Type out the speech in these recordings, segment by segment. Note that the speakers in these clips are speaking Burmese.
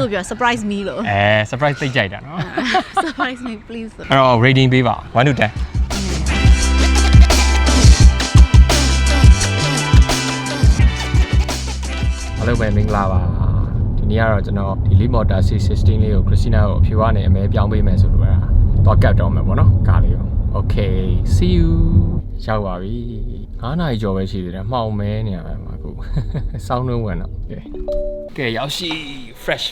ဆိုပြ surprise me လို့ surprise သိကြိုက်တာနော် surprise me please အဲ့တော့ rating ပေးပါ1 to 10အားလုံးပဲမင်္ဂလာပါဒီနေ့ကတော့ကျွန်တော်ဒီ Leap Motor C16 လေးကို Christina ကိုအဖြူကနေအမဲပြောင်းပေးမယ်ဆိုလို့တော့ကတ်တော့မယ်ပေါ့နော်ကားလေးကို Okay see you ရောက်ပါပြီ9နာရီကျော်ပဲရှိသေးတယ်မှောင်မဲနေရပါမှာအခုစောင်းနှုံးဝင်တော့ကဲရောက်ရှိ fresh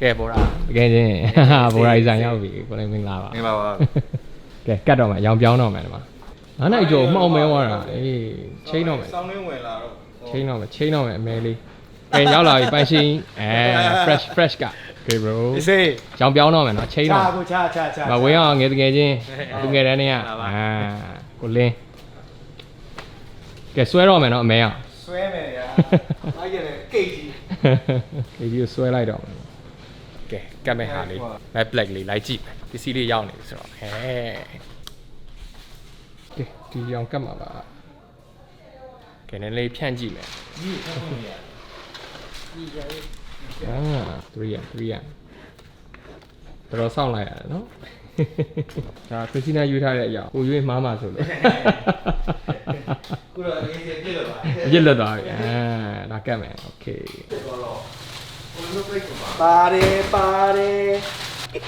ကဲဘောရာတကယ်ချင်းဘောရာဆိုင်ရောက်ပြီကိုလည်းမင်္ဂလာပါကဲကတ်တော့မယ်ရောင်ပြောင်းတော့မယ်ဒီမှာ9နာရီကျော်မှောင်မဲသွားတာအေးချိန်တော့မယ်စောင်းနှုံးဝင်လာတော့ချိန်တော့မယ်အမဲလေးကဲရောက်လာပြီပိုင်ရှင်fresh ကကဲ bro စေးရောင်ပြောင်းတော့မယ်နော်ချိန်တော့ချာမဝင်းအောင်ငယ်တကယ်ချင်းသူငယ်တန်းနေရကိုလင်းကဲဆွဲတော့မယ်နော်အမဲအောင်ဆွဲမယ်ဗျာအားရတယ်ကိတ်ကြီးကိုဆွဲလိုက်တော့မယ်ကဲကတ်မဲ့ဟာလေး light black လေးလိုက်ကြည့်ပစ္စည်းလေးရောက်နေပြီဆိုတော့ကဲဒီရောင်ကတ်မှာပါကဲနည်းလေးဖြန့်ကြည့်မယ်3 ရတော်ဆောင်လိုက်ရတယ်နော်ဒါ Christina ယူထားတဲ့အရာကိုရွေးမှားမှာဆိုလို့ခုတော့အရင်ပြည့်လို့ပါပြည့်လွတ်သွားပြီဒါကတ်မယ် Okay ပါတယ်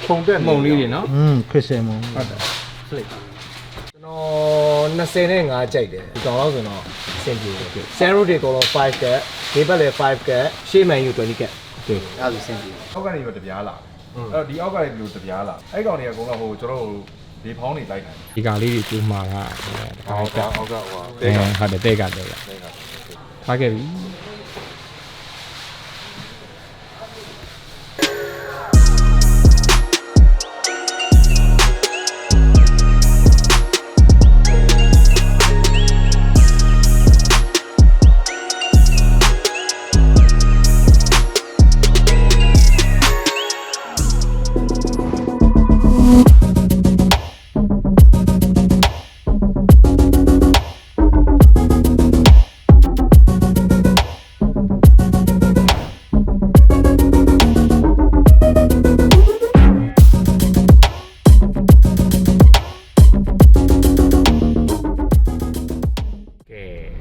ပုံတက်မုံလေးတွေနော်ခရစ်စတန်မုံဟုတ်တယ်ဖလိတ်ကျွန်တော်25ကြိုက်တယ်ဒီကောင်တော့ဆိုတော့အဆင်ပြေတယ်0တွေကတော့5ကတ်ဒီဘက်လည်း5ကတ်ရှေ့မှန်ယူ20ကတ်โอเคအဲ့ဒါအဆင်ပြေအောက်ကနေပြီးတပြားလာအဲ့တော့ဒီအောက်ကလည်းဒီလိုတပြားလာအဲ့ကောင်တွေကကတော့ဟိုကျွန်တော်တို့ဒီဖောင်းနေလိုက်တယ်ဒီကောင်လေးတွေကျူးမှာကအောက်ကဟိုဟုတ်တယ်တဲ့ကထားခဲ့ပြီ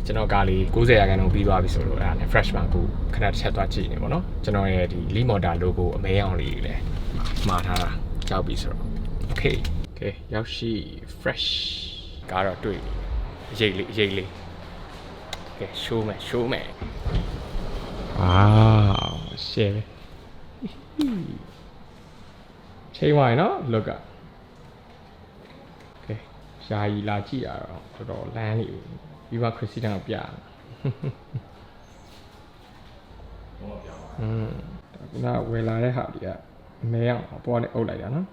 ကျွန်တော်ကားလေး90ရာခိုင်နှုန်းပြီးသွားပြီဆိုတော့အဲ့ဒါနဲ့ fresh ပါခုခဏတစ်ချက်သွားကြည့်နေပေါ့နော်ကျွန်တော်ရဲ့ဒီ Leap Motor logo အမဲအောင်လေးလည်းမှားထားတာကြောက်ပြီဆိုတော့ okay ကဲရောက်ရှိ fresh ကားတော့တွေ့ရိတ်လေးကဲ show မယ်ရှယ်ချိန်ဝိုင်းနော် look ကကဲယာယီလာကြည့်ရတော့တော်တော်လမ်းနေပြီပြီးမှ Christina ကိုပြရမှာခုနဝယ်လာတဲ့ဟာဒီကမဲအောင်အပေါ်ကနေအုပ်လိုက်တာနော်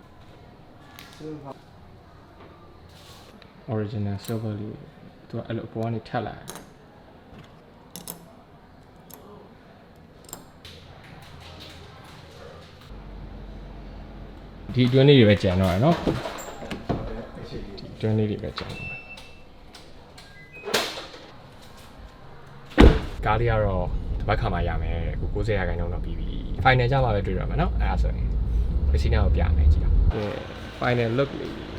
original silver လေးသူကအဲ့လိုအပေါ်ကနေထပ်လာဒီအတွင်းလေးတွေပဲကျန်တော့ရနော်ဒီအတွင်းလေးတွေပဲကျန်တော့ကားလေးကတော့တပတ်ခါမှရမယ်အခု90ရာခိုင်နှုန်းတော့ပြီးပြီ final ကြမှာပဲတွေ့ရမှာเนาะအဲ့ဒါဆိုရင် Christina ကိုပြမယ်ကြည့်အောင်ကဲ final look လေးပြီး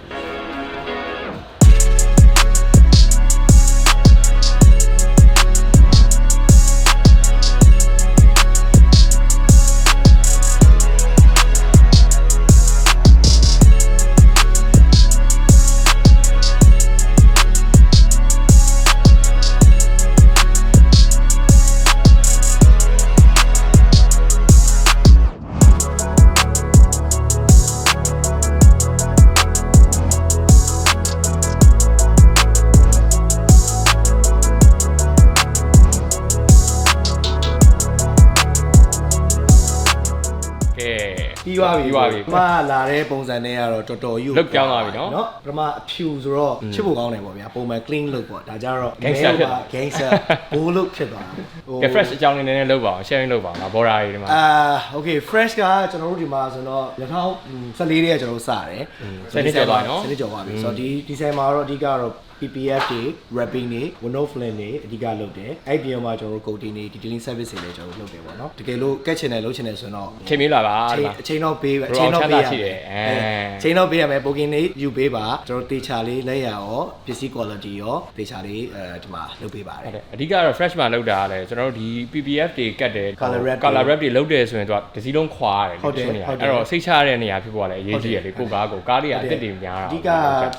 သွားပြီမလာတဲ့ပုံစံနဲ့ကတော့တော်တော်ယူလုတ်ပြောင်းသွားပြီနော်ပထမအဖြူဆိုတော့ချစ်ဖို့ကောင်းတယ်ပေါ့ဗျာပုံမှန် clean look ပေါ့ဒါကြတော့ gangster bull look ဖြစ်သွားတာကဲ fresh အကြောင်းနည်းနည်းလုပ်ပါအောင် sharing လုပ်ပါအောင်ဘော်ရာတွေဒီမှာokay fresh ကကျွန်တော်တို့ဒီမှာဆိုတော့2014တည်းကကျွန်တော်တို့စတယ်စနေကျော်သွားနော်စနေကျော်သွားပြီဆိုတော့ဒီဒီဇိုင်မှာတော့အဓိကတော့ PPF တွေ wrapping တွေ window film တွေအဓိကလုပ်တယ်အဲ့ဒီမှာကျွန်တော်တို့ coating တွေ detailing service တွေလည်းကျွန်တော်တို့လုပ်တယ်ပေါ့နော်တကယ်လို့ကက်ချင်တယ်လုပ်ချင်တယ်ဆိုတော့ ချိန်မေးလာပါ အချိန်တော့ပေးအချိန်တော့ပေးရမယ်အချိန်တော့ပေးရမယ် booking တွေယူပေးပါကျွန်တော်တေချာလေးလက်ရရောပစ္စည်း quality ရောတေချာလေးဒီမှာလုပ်ပေးပါတယ် အဓိကတော့ fresh မှာလောက်တာလဲကျွန်တော်တို့ဒီ PPF တွေကတ်တယ် color wrap တွေလောက်တယ်ဆိုရင်တော့တစ်စီးလုံးခွာရတယ်အဲ့တော့စိတ်ချရတဲ့နေရာဖြစ်ပေါ်လာအရေးကြီးရလေကိုကားတွေကအစ်စ်တွေများတာ အဓိက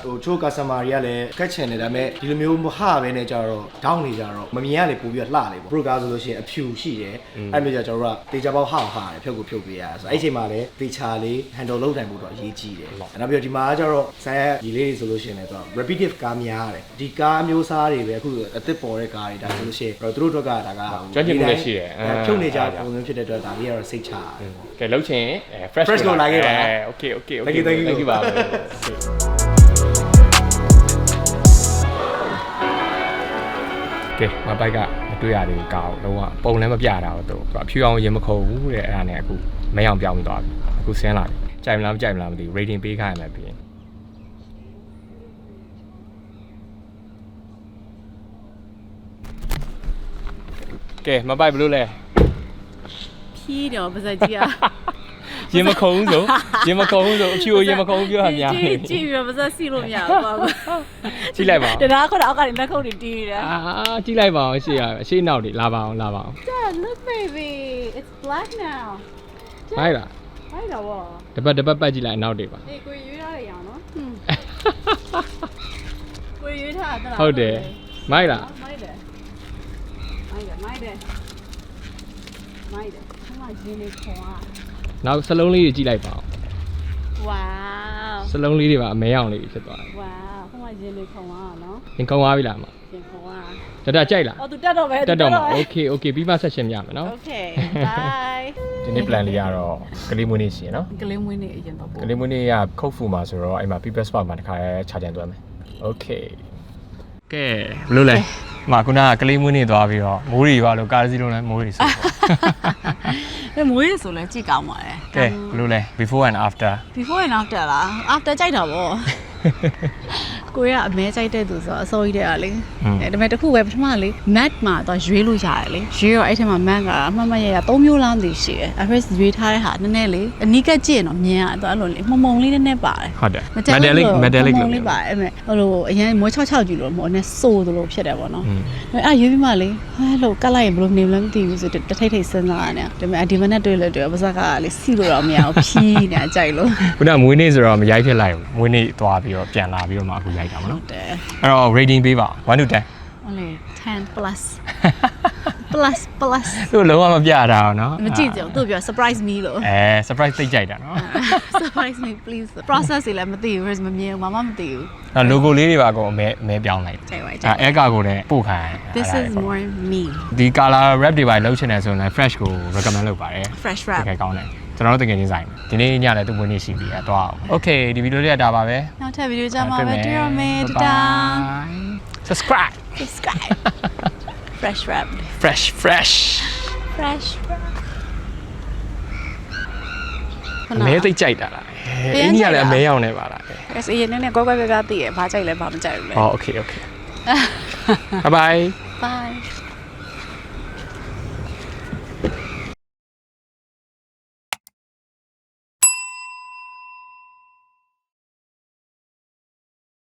ဟိုချိုး customer တွေကလည်းကတ်ချင်တယ်ဒါပေမဲ့ဒီလိုမျိုးမဟပဲနဲ့ကြတော့ down နေကြတော့မမြင်ရလေပို့ပြီးလှလေပေါ့ pro ကားဆိုလို့ရှိရင်အဖြူရှိတယ်အဲ့လိုကြကျွန်တော်တို့ကတေချာပေါက်ဟာတယ်ဖြုတ်ကိုဖြုတ်ပေးရဆိုအဲ့အချိန်မှာလည်းတေချာလေး handle လုပ်နိုင်ဖို့တော့အရေးကြီးတယ်နောက်ပြီးတော့ဒီမှာကျတော့ဆိုင်ရဒီလေးဆိုလို့ရှိရင်လည်းတော့ repetitive ကားများတယ်ဒီကားမျိုးစားတွေပဲအခုအသစ်ပေါ်တဲ့ကားတွေဒါဆိုလို့ရှိရင်သူတို့အတွက်ကဒါက ကျွမ်းကျင်မှုလည်းရှိတယ် ဖြုတ်နေကြပုံစံဖြစ်တဲ့အတွက်ဒါလေးကတော့စိတ်ချရတယ်ပေါ့ ကဲလောက်ချင် fresh ကိုလာခဲ့ပါ okay Thank you ပါကဲမပိုက်ကမတွေ့ရသေးဘူးကောင်းလုံးဝပုံလည်းမပြတာတော့သူအဖြူအောင်ရင်မခုံဘူးတဲ့အဲ့ဒါနဲ့အခုမယောင်ပြောင်းပြီးသွားပြီအခုဆင်းလာပြီကြိုက်မလားမကြိုက်မလားမသိဘူး rating ပေးခိုင်းရမယ်ပြီးကဲမပိုက်ဘလို့လဲ P တော့ပါစကြီးอ่ะ ရင်မခုံဆိုရင်မခုံဆိုအဖြူရင်မခုံပြောတာများနေ ကြည့်ပြီးတော့ပါစစီလို့မရဘူးပါဘူး ကြည့်လိုက်ပါ တရားခေါ်အောက်ကနေလက်ခုပ်တွေတီးနေတာ ကြည့်လိုက်ပါအောင်ရှေ့ရအရှေ့နောက်တွေလာပါအောင် Dad look baby it's black now ဟိုက်လား ဟိုက်တော့ဗော တပတ်ပတ်ကြည့်လိုက်အနောက်တွေပါ အေးကိုရွေးထားရအောင်နော်ကိုရွေးထားတာ ဟုတ်တယ်မိုက်လား မိုက်တယ်ခမရင်းနေခေါ်อ่ะ နောက်စလုံးလေးတွေကြည့်လိုက်ပါအောင် wow စလုံးလေးတွေပါအမဲအောင်လေးဖြစ်သွားတယ် wow ခမရင်းနေခေါ်อ่ะနော် သင်ခုံသွားပြီလားမ ရင်ခေါ်อ่ะ တကြိုက်လား အော်သူတက်တော့ပဲ တက်တော့မှာ okay ပြီးမှဆက်ရှင်ပြမယ်နော် Okay bye ဒီနေ့ plan လေးကတော့ကလေးမွေးနေ့ရှိရနော် ကလေးမွေးနေ့အရင်တော့ပို့ ကလေးမွေးနေ့ကခုတ်ဖူမှာဆိုတော့အဲ့မှာ people spot မှာတခါရဲခြာကြံသွားမယ် okay ကဲဘယ်လိုလဲမခုနကကလေးမွေးနေ့သွားပြီးတော့မိုးရီရွာလို့ကားစီးလုံးလဲမိုးရီဆို အဲမွေးရဆိုလဲကြည့်ကောင်းပါတယ် ကဲဘယ်လိုလဲ before and after before and after လား after ကြိုက်တာဗောကိုရအမဲကြိုက်တဲ့သူဆိုတော့အစိုးရတဲ့ကလေအဲဒါပေမဲ့တခုပဲပထမလေ mat မှာတော့ရွေးလို့ရတယ်လေရွေးတော့အဲ့ထက်မှာ mat ကအမှတ်မရ3မျိုးလားမသိရှိတယ် average ရွေးထားတဲ့ဟာနည်းနည်းလေအနီးကကြည့်ရင်တော့မြင်ရတယ်အဲ့လိုလေမုံလေးနည်းနည်းပါတယ် ဟုတ်တယ် metallic လို့ ပါတယ်အဲ့မဲ့ဟိုလိုအရင်မွေး66ကြည့်လို့မဟုတ်နဲ့စိုးသလိုဖြစ်တယ်ဗောနော်အဲ့ရွေးပြီးမှလေဟဲ့လို့ကတ်လိုက်ရင်ဘယ်လိုနေမလဲမသိဘူးဆိုတထိတ်ထိတ်စဉ်းစားရတယ်ဒါပေမဲ့ဒီမနဲ့တွေ့လို့တွေ့ပါစကလေစီလို့တော့မရဘူးဖြီးနေကြိုက်လို့ ခုနမွေးနေ့ဆိုတော့မရိုက်ဖြစ်လိုက်ဘူးမွေးနေ့သွားပြီးတော့ပြန်လာပြီးတော့မှအခုရိုက်တာမနော် တယ် အဲ့တော့ rating ပေးပါ1 to 10 only 10 plus သူ့လုံးဝမပြတာအောင်နော် မကြည့်ကြဘူးသူပြော surprise me လို့ surprise သိကြိုက်တာနော် surprise me please process တွေလည်းမသိဘူး မမြင်ဘူးမသိဘူး အဲ့ logo လေးတွေပါအကုန်မဲပြောင်းလိုက် ကြိုက်ပါ အဲ့ air cargo နဲ့ပို့ခိုင်း this is more me ဒီ color wrap တွေပါလောက်ချင်တယ်ဆိုရင် fresh ကို recommend လုပ်ပါတယ် fresh wrap တကယ်ကောင်းတယ်ကျွန်တော်တို့တကယ်ချင်းဆိုင်ဒီနေ့ညလည်းသူ့ဝင်နေရှိပြီအဲ့တော့ okay ဒီဗီဒီယိုလေးကဒါပါပဲ နောက်ထပ်ဗီဒီယိုကြမှာပဲတွေ့ရမယ် ta subscribe fresh wrap fresh wrap အမဲသိကြိုက်တာလားအင်းကြီးကလည်းအမဲအောင်နေပါလား yes အရင်နဲ့ကွာကွာသိရဘာကြိုက်လဲဘာမကြိုက်ဘူးလဲ okay bye bye bye